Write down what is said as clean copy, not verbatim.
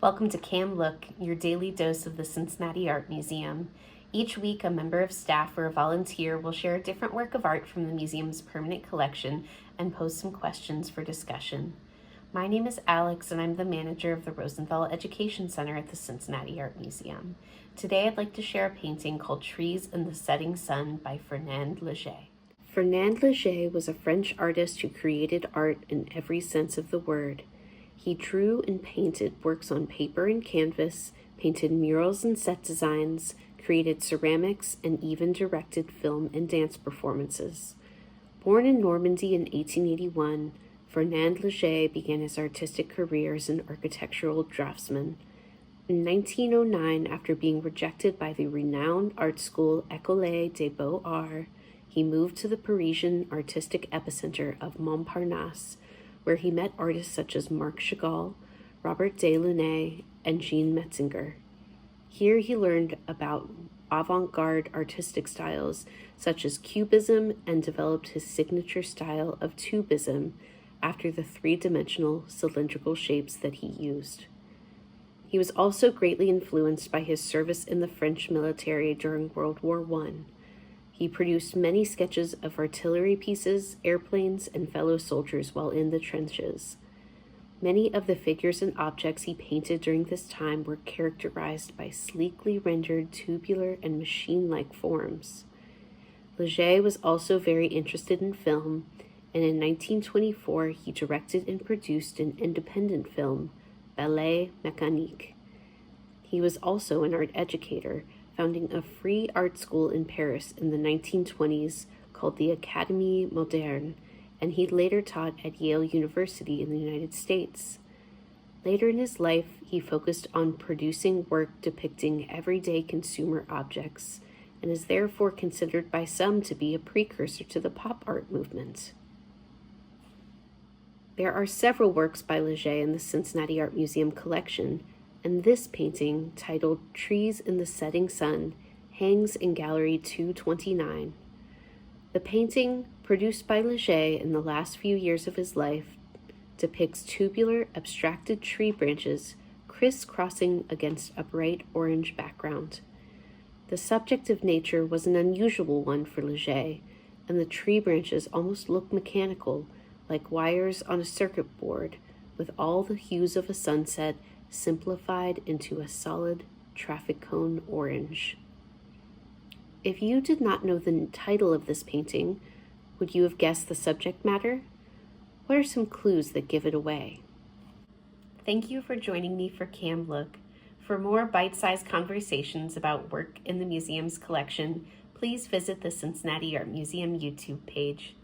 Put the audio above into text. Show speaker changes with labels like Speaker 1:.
Speaker 1: Welcome to Cam Look, your daily dose of the Cincinnati Art Museum. Each week, a member of staff or a volunteer will share a different work of art from the museum's permanent collection and pose some questions for discussion. My name is Alex, and I'm the manager of the Rosenthal Education Center at the Cincinnati Art Museum. Today, I'd like to share a painting called Trees in the Setting Sun by Fernand. Fernand was a French artist who created art in every sense of the word. He drew and painted works on paper and canvas, painted murals and set designs, created ceramics, and even directed film and dance performances. Born in Normandy in 1881, Fernand began his artistic career as an architectural draftsman. In 1909, after being rejected by the renowned art school École des Beaux-Arts, he moved to the Parisian artistic epicenter of Montparnasse, where he met artists such as Marc Chagall, Robert Delaunay, and Jean Metzinger. Here he learned about avant-garde artistic styles such as Cubism and developed his signature style of Tubism after the three-dimensional cylindrical shapes that he used. He was also greatly influenced by his service in the French military during World War I. He produced many sketches of artillery pieces, airplanes, and fellow soldiers while in the trenches. Many of the figures and objects he painted during this time were characterized by sleekly rendered tubular and machine-like forms. Leger was also very interested in film, and in 1924 he directed and produced an independent film, Ballet Mécanique. He was also an art educator, founding a free art school in Paris in the 1920s called the Académie Moderne, and he later taught at Yale University in the United States. Later in his life, he focused on producing work depicting everyday consumer objects, and is therefore considered by some to be a precursor to the pop art movement. There are several works by Leger in the Cincinnati Art Museum collection, and this painting, titled Trees in the Setting Sun, hangs in Gallery 229. The painting, produced by Leger in the last few years of his life, depicts tubular, abstracted tree branches crisscrossing against a bright orange background. The subject of nature was an unusual one for Leger, and the tree branches almost look mechanical, like wires on a circuit board, with all the hues of a sunset simplified into a solid traffic cone orange. If you did not know the title of this painting, would you have guessed the subject matter? What are some clues that give it away? Thank you for joining me for Cam Look. For more bite-sized conversations about work in the museum's collection, please visit the Cincinnati Art Museum YouTube page.